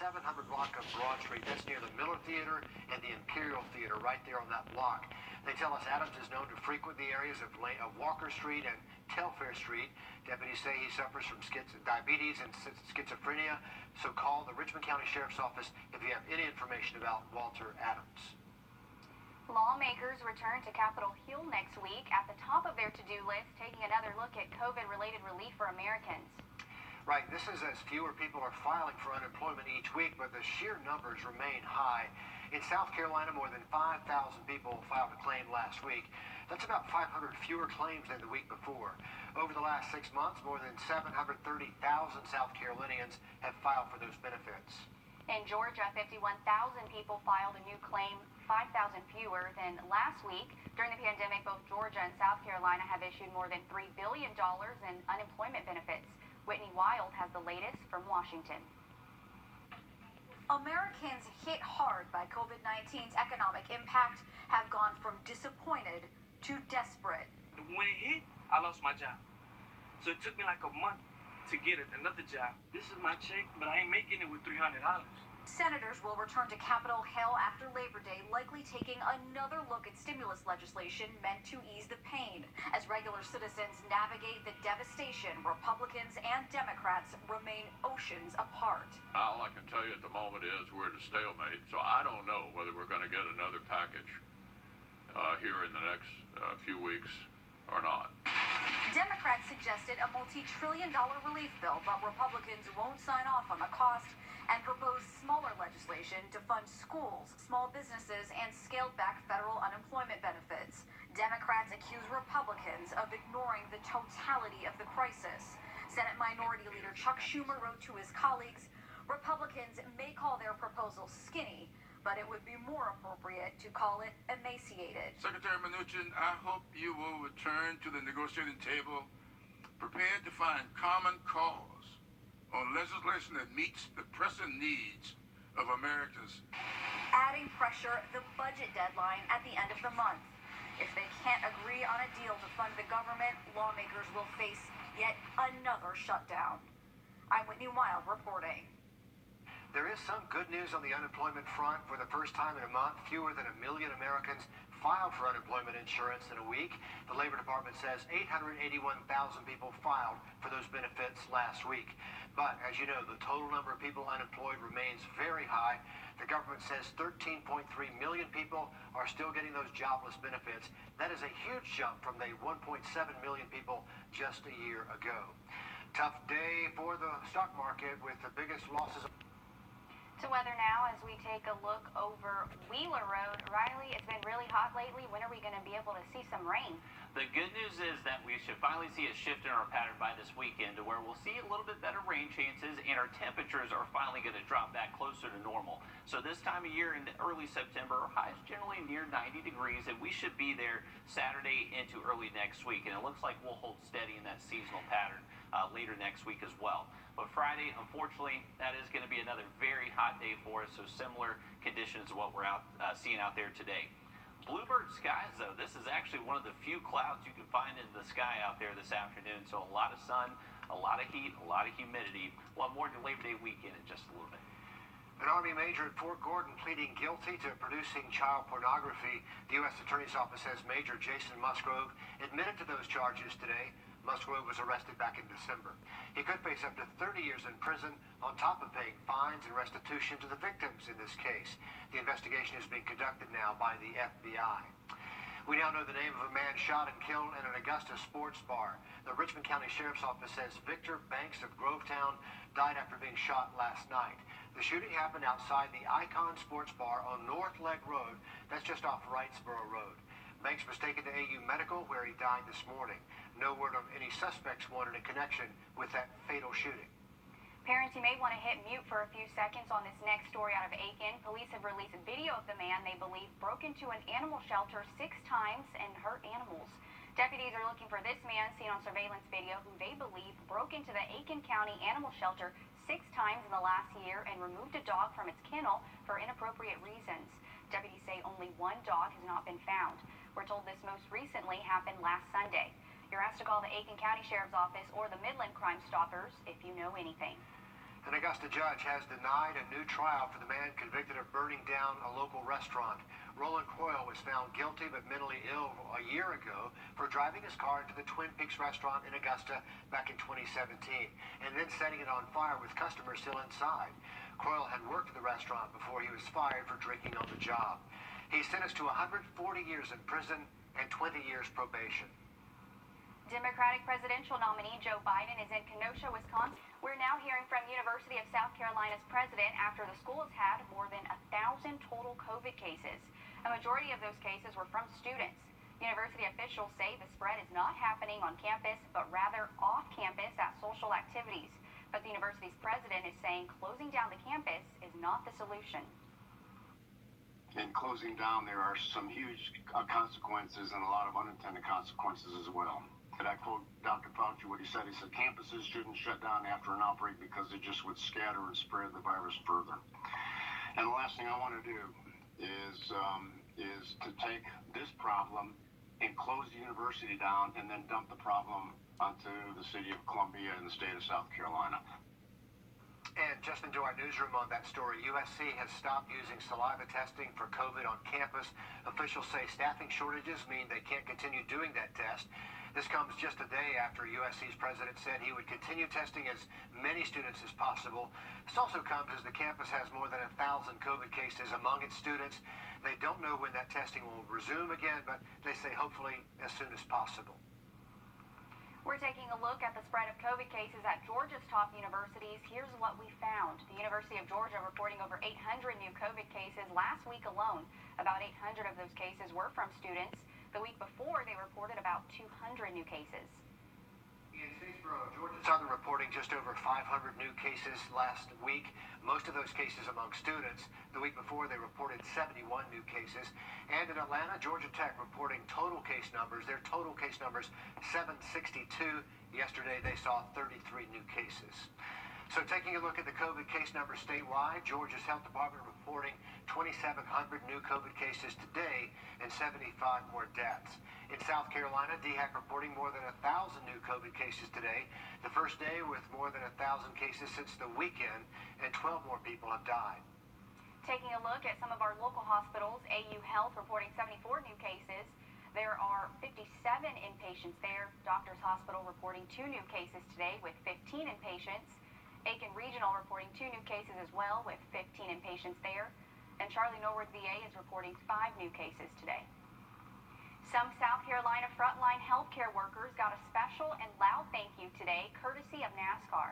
700 block of Broad Street. That's near the Miller Theater and the Imperial Theater, right there on that block. They tell us Adams is known to frequent the areas of Walker Street and Telfair Street. Deputies say he suffers from diabetes and schizophrenia. So call the Richmond County Sheriff's Office if you have any information about Walter Adams. Lawmakers return to Capitol Hill next week at the top of their to-do list, taking another look at COVID-related relief for Americans. Right, this is as fewer people are filing for unemployment each week, but the sheer numbers remain high. In South Carolina, more than 5,000 people filed a claim last week. That's about 500 fewer claims than the week before. Over the last 6 months, more than 730,000 South Carolinians have filed for those benefits. In Georgia, 51,000 people filed a new claim, 5,000 fewer than last week. During the pandemic, both Georgia and South Carolina have issued more than $3 billion in unemployment benefits. Whitney Wild has the latest from Washington. Americans hit hard by COVID-19's economic impact have gone from disappointed to desperate. When it hit, I lost my job. So it took me like a month to get another job. This is my check, but I ain't making it with $300. Senators will return to Capitol Hill after Labor Day, likely taking another look at stimulus legislation meant to ease the pain. As regular citizens navigate the devastation, Republicans and Democrats remain oceans apart. All I can tell you at the moment is we're at a stalemate, so I don't know whether we're going to get another package here in the next few weeks or not. Democrats suggested a multi-trillion-dollar relief bill, but Republicans won't sign off on the cost and propose smaller legislation to fund schools, small businesses, and scaled-back federal unemployment benefits. Democrats accuse Republicans of ignoring the totality of the crisis. Senate Minority Leader Chuck Schumer wrote to his colleagues, Republicans may call their proposal skinny, but it would be more appropriate to call it emaciated. Secretary Mnuchin, I hope you will return to the negotiating table prepared to find common cause on legislation that meets the pressing needs of Americans. Adding pressure, the budget deadline at the end of the month. If they can't agree on a deal to fund the government, lawmakers will face yet another shutdown. I'm Whitney Wild reporting. There is some good news on the unemployment front. For the first time in a month, fewer than 1 million Americans filed for unemployment insurance in a week. The Labor Department says 881,000 people filed for those benefits last week. But as you know, the total number of people unemployed remains very high. The government says 13.3 million people are still getting those jobless benefits. That is a huge jump from the 1.7 million people just a year ago. Tough day for the stock market with the biggest losses. To weather now as we take a look over Wheeler Road. Riley, it's been really hot lately. When are we going to be able to see some rain? The good news is that we should finally see a shift in our pattern by this weekend to where we'll see a little bit better rain chances and our temperatures are finally going to drop back closer to normal. So this time of year in early September, highs generally near 90 degrees and we should be there Saturday into early next week. And it looks like we'll hold steady in that seasonal pattern later next week as well. But Friday, unfortunately, that is going to be another very hot day for us. So similar conditions to what we're seeing out there today. Bluebird skies, though, this is actually one of the few clouds you can find in the sky out there this afternoon. So a lot of sun, a lot of heat, a lot of humidity. We'll have more to Labor Day weekend in just a little bit. An Army major at Fort Gordon pleading guilty to producing child pornography. The U.S. Attorney's Office says Major Jason Musgrove admitted to those charges today. Musgrove was arrested back in December. He could face up to 30 years in prison on top of paying fines and restitution to the victims in this case. The investigation is being conducted now by the FBI. We now know the name of a man shot and killed in an Augusta sports bar. The Richmond County Sheriff's Office says Victor Banks of Grovetown died after being shot last night. The shooting happened outside the Icon Sports Bar on North Leg Road. That's just off Wrightsboro Road. Banks was taken to AU Medical, where he died this morning. No word of any suspects wanted in connection with that fatal shooting. Parents, you may want to hit mute for a few seconds on this next story out of Aiken. Police have released a video of the man they believe broke into an animal shelter 6 times and hurt animals. Deputies are looking for this man seen on surveillance video who they believe broke into the Aiken County Animal Shelter 6 times in the last year and removed a dog from its kennel for inappropriate reasons. Deputies say only 1 dog has not been found. We're told this most recently happened last Sunday. You're asked to call the Aiken County Sheriff's Office or the Midland Crime Stoppers if you know anything. An Augusta judge has denied a new trial for the man convicted of burning down a local restaurant. Roland CROYLE was found guilty but mentally ill a year ago for driving his car into the Twin Peaks restaurant in Augusta back in 2017 and then setting it on fire with customers still inside. CROYLE had worked at the restaurant before he was fired for drinking on the job. He's sentenced to 140 years in prison and 20 years probation. Democratic presidential nominee Joe Biden is in Kenosha, Wisconsin. We're now hearing from University of South Carolina's president after the school has had more than 1,000 total COVID cases. A majority of those cases were from students. University officials say the spread is not happening on campus, but rather off campus at social activities. But the university's president is saying closing down the campus is not the solution. In closing down, there are some huge consequences and a lot of unintended consequences as well. And I quote Dr. Fauci, what he said campuses shouldn't shut down after an outbreak because it just would scatter and spread the virus further. And the last thing I want to do is to take this problem and close the university down and then dump the problem onto the city of Columbia and the state of South Carolina. And just into our newsroom on that story, USC has stopped using saliva testing for COVID on campus. Officials say staffing shortages mean they can't continue doing that test. This comes just a day after USC's president said he would continue testing as many students as possible. This also comes as the campus has more than 1,000 COVID cases among its students. They don't know when that testing will resume again, but they say hopefully as soon as possible. We're taking a look at the spread of COVID cases at Georgia's top universities. Here's what we found. The University of Georgia reporting over 800 new COVID cases last week alone. About 800 of those cases were from students. The week before, they reported about 200 new cases. In Statesboro, Georgia Southern reporting just over 500 new cases last week. Most of those cases among students. The week before, they reported 71 new cases. And in Atlanta, Georgia Tech reporting total case numbers. Their total case numbers, 762. Yesterday, they saw 33 new cases. So taking a look at the COVID case numbers statewide, Georgia's health department reporting 2,700 new COVID cases today and 75 more deaths. In South Carolina, DHEC reporting more than 1,000 new COVID cases today, the first day with more than 1,000 cases since the weekend, and 12 more people have died. Taking a look at some of our local hospitals, AU Health reporting 74 new cases. There are 57 inpatients there. Doctors Hospital reporting 2 new cases today with 15 inpatients. Aiken Regional reporting 2 new cases as well with 15 inpatients there. And Charlie Norwood VA is reporting 5 new cases today. Some South Carolina frontline healthcare workers got a special and loud thank you today, courtesy of NASCAR.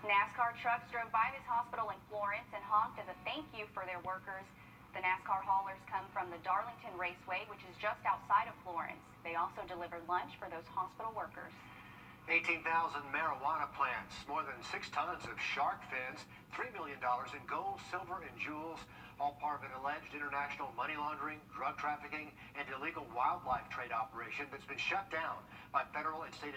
NASCAR trucks drove by this hospital in Florence and honked as a thank you for their workers. The NASCAR haulers come from the Darlington Raceway, which is just outside of Florence. They also delivered lunch for those hospital workers. 18,000 marijuana plants, more than 6 tons of shark fins, $3 million in gold, silver, and jewels, all part of an alleged international money laundering, drug trafficking, and illegal wildlife trade operation that's been shut down by federal and state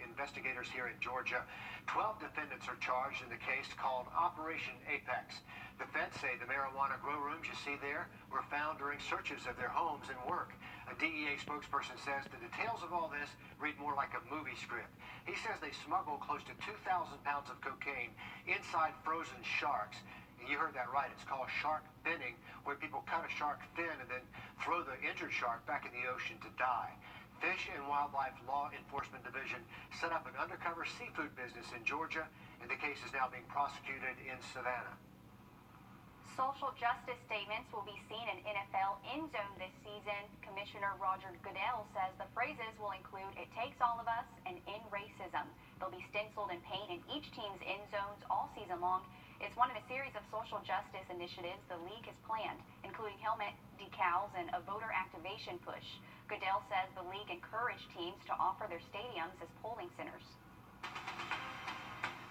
investigators here in Georgia. 12 defendants are charged in the case called Operation Apex. The feds say the marijuana grow rooms you see there were found during searches of their homes and work. A DEA spokesperson says the details of all this read more like a movie script. He says they smuggle close to 2,000 pounds of cocaine inside frozen sharks. And you heard that right. It's called shark finning, where people cut a shark fin and then throw the injured shark back in the ocean to die. Fish and Wildlife Law Enforcement Division set up an undercover seafood business in Georgia, and the case is now being prosecuted in Savannah. Social justice statements will be seen in NFL end zone this season. Commissioner Wrdw says the phrases will include "it takes all of us" and "end racism." They'll be stenciled in paint in each team's end zones all season long. It's one of a series of social justice initiatives the league has planned, including helmet decals and a voter activation push. Goodell says the league encouraged teams to offer their stadiums as polling centers.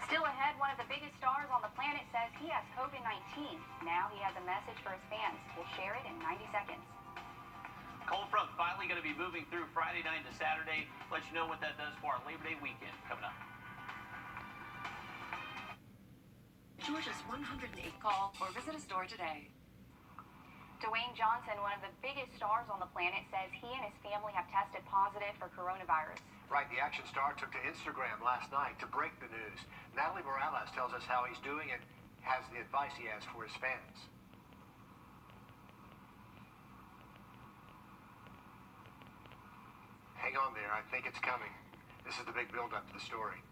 Still ahead, one of the biggest stars on the planet says he has COVID-19. Now he has a message for his fans. We'll share it in 90 seconds. Cold front finally going to be moving through Friday night to Saturday. Let you know what that does for our Labor Day weekend coming up. Georgia's 108 call or visit a store today. Dwayne Johnson, one of the biggest stars on the planet, says he and his family have tested positive for coronavirus. Right, the action star took to Instagram last night to break the news. Natalie Morales tells us how he's doing and has the advice he has for his fans. Hang on there, I think it's coming. This is the big build-up to the story.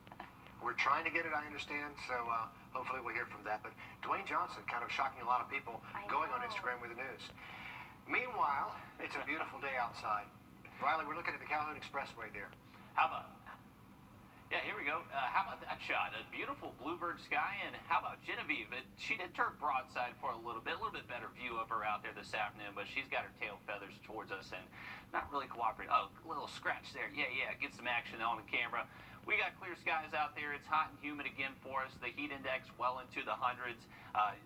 We're trying to get it, I understand, so hopefully we'll hear from that. But Dwayne Johnson kind of shocking a lot of people going on Instagram with the news. Meanwhile, it's a beautiful day outside. Riley, we're looking at the Calhoun Expressway there. How about? Yeah, here we go. How about that shot? A beautiful bluebird sky, and how about Genevieve? She did turn broadside for a little bit better view of her out there this afternoon, but she's got her tail feathers towards us and not really cooperating. Oh, a little scratch there. Yeah, get some action on the camera. We got clear skies out there. It's hot and humid again for us. The heat index well into the hundreds.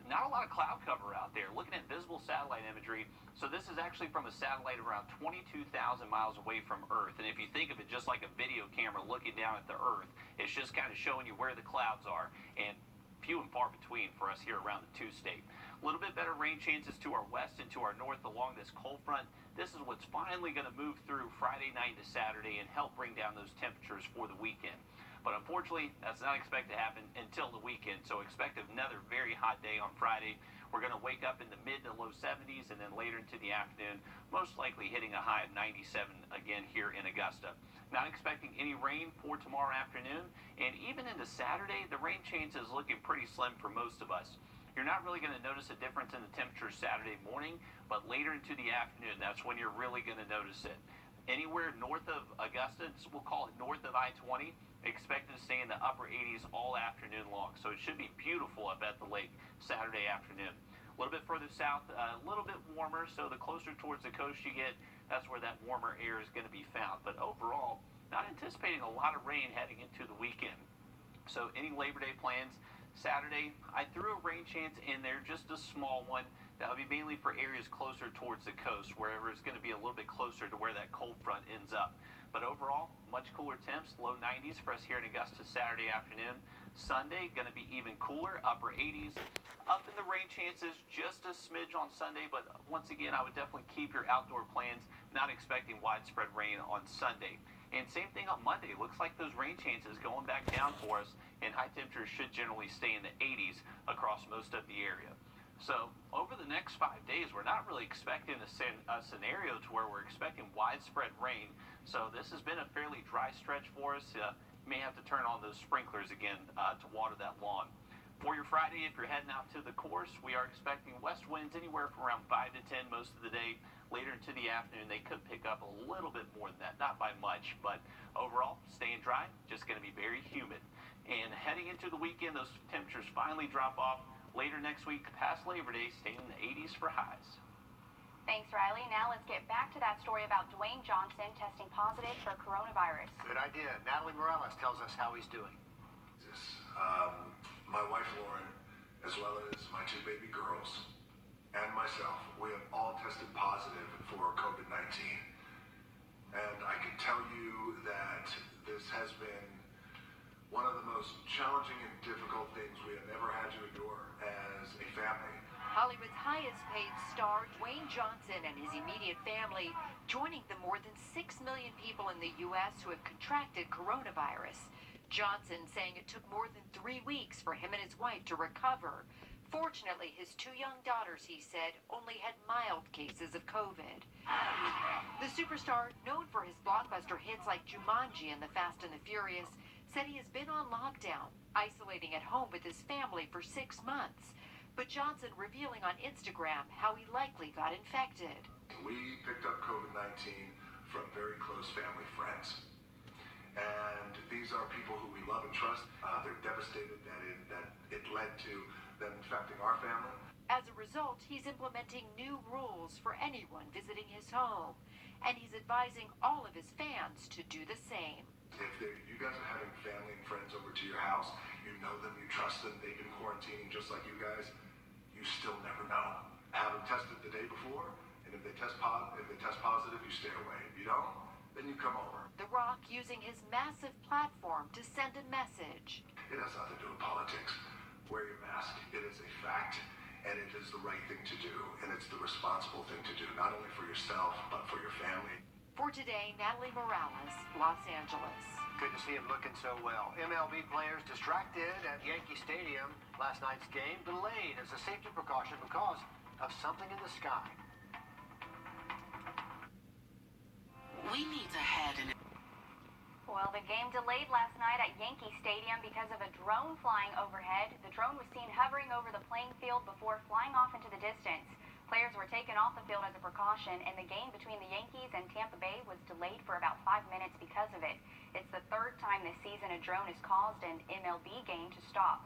Not a lot of cloud cover out there. Looking at visible satellite imagery. So this is actually from a satellite around 22,000 miles away from Earth. And if you think of it just like a video camera looking down at the Earth, it's just kind of showing you where the clouds are. And few and far between for us here around the two-state. A little bit better rain chances to our west and to our north along this cold front. This is what's finally going to move through Friday night to Saturday and help bring down those temperatures for the weekend. But unfortunately, that's not expected to happen until the weekend. So expect another very hot day on Friday. We're going to wake up in the mid to low 70s, and then later into the afternoon, most likely hitting a high of 97 again here in Augusta. Not expecting any rain for tomorrow afternoon, and even into Saturday, the rain chance is looking pretty slim for most of us. You're not really going to notice a difference in the temperature Saturday morning, but later into the afternoon, that's when you're really going to notice it. Anywhere north of Augusta, we'll call it north of I-20, expected to stay in the upper 80s all afternoon long. So it should be beautiful up at the lake Saturday afternoon. A little bit further south, a little bit warmer, so the closer towards the coast you get, that's where that warmer air is going to be found. But overall, not anticipating a lot of rain heading into the weekend. So any Labor Day plans? Saturday, I threw a rain chance in there, just a small one. That would be mainly for areas closer towards the coast, wherever it's going to be a little bit closer to where that cold front ends up. But overall, much cooler temps, low 90s for us here in Augusta Saturday afternoon. Sunday, going to be even cooler, upper 80s. Up in the rain chances, just a smidge on Sunday, but once again, I would definitely keep your outdoor plans, not expecting widespread rain on Sunday. And same thing on Monday. Looks like those rain chances going back down for us, and high temperatures should generally stay in the 80s across most of the area. So over the next 5 days, we're not really expecting a scenario to where we're expecting widespread rain. So this has been a fairly dry stretch for us. May have to turn on those sprinklers again to water that lawn. For your Friday, if you're heading out to the course, we are expecting west winds anywhere from around 5 to 10 most of the day. Later into the afternoon, they could pick up a little bit more than that, not by much, but overall, staying dry, just going to be very humid. And heading into the weekend, those temperatures finally drop off. Later next week, past Labor Day, staying in the 80s for highs. Thanks, Riley. Now let's get back to that story about Dwayne Johnson testing positive for coronavirus. Good idea. Natalie Morales tells us how he's doing. My wife Lauren, as well as my two baby girls, and myself, we have all tested positive for COVID-19. And I can tell you that this has been one of the most challenging and difficult things we have ever had to endure as a family. Hollywood's highest paid star, Dwayne Johnson, and his immediate family joining the more than 6 million people in the U.S. who have contracted coronavirus. Johnson saying it took more than 3 weeks for him and his wife to recover. Fortunately, his 2 young daughters, he said, only had mild cases of COVID. The superstar, known for his blockbuster hits like Jumanji and The Fast and the Furious, said he has been on lockdown, isolating at home with his family for 6 months. But Johnson revealing on Instagram how he likely got infected. We picked up COVID-19 from very close family friends. And these are people who we love and trust. They're devastated that it led to them infecting our family. As a result, he's implementing new rules for anyone visiting his home. And he's advising all of his fans to do the same. If you guys are having family and friends over to your house, you know them, you trust them, they've been quarantining just like you guys, you still never know. Have them tested the day before, and if they test positive, you stay away. If you don't, then you come over. The Rock using his massive platform to send a message. It has nothing to do with politics. Wear your mask. It is a fact, and it is the right thing to do, and it's the responsible thing to do, not only for yourself, but for your family. For today, Natalie Morales, Los Angeles. Good to see him looking so well. MLB players distracted at Yankee Stadium. Last night's game delayed as a safety precaution because of something in the sky. We need to head in. Well, the game delayed last night at Yankee Stadium because of a drone flying overhead. The drone was seen hovering over the playing field before flying off into the distance. Players were taken off the field as a precaution, and the game between the Yankees and Tampa Bay was delayed for about 5 minutes because of it. It's the third time this season a drone has caused an MLB game to stop.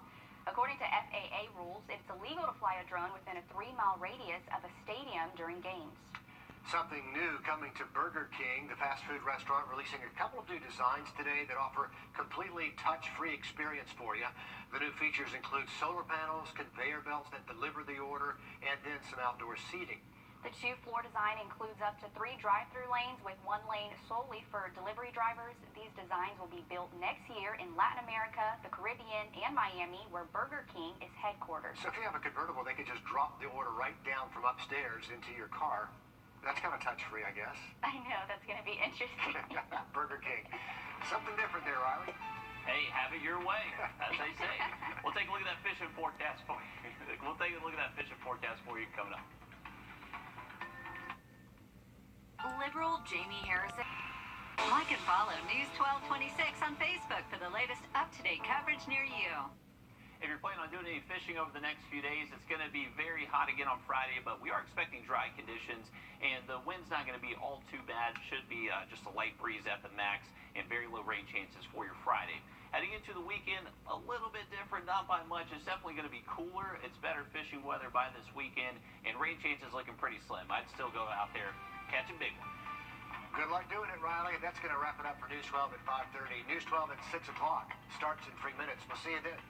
According to FAA rules, it's illegal to fly a drone within a 3-mile radius of a stadium during games. Something new coming to Burger King, the fast food restaurant, releasing a couple of new designs today that offer completely touch-free experience for you. The new features include solar panels, conveyor belts that deliver the order, and then some outdoor seating. The 2-floor design includes up to 3 drive-through lanes with 1 lane solely for delivery drivers. These designs will be built next year in Latin America, the Caribbean, and Miami, where Burger King is headquartered. So if you have a convertible, they could just drop the order right down from upstairs into your car. That's kind of touch-free, I guess. I know, that's going to be interesting. Burger King. Something different there, Riley. Hey, have it your way, as they say. We'll take a look at that fishing forecast for you. We'll take a look at that fishing forecast for you coming up. Liberal Jamie Harrison. Like and follow News 1226 on Facebook for the latest up-to-date coverage near you. If you're planning on doing any fishing over the next few days, it's going to be very hot again on Friday, but we are expecting dry conditions, and the wind's not going to be all too bad. Should be just a light breeze at the max and very low rain chances for your Friday. Heading into the weekend, a little bit different, not by much. It's definitely going to be cooler. It's better fishing weather by this weekend, and rain chances looking pretty slim. I'd still go out there, catch a big one. Good luck doing it, Riley. That's going to wrap it up for News 12 at 5:30. News 12 at 6 o'clock. Starts in 3 minutes. We'll see you then.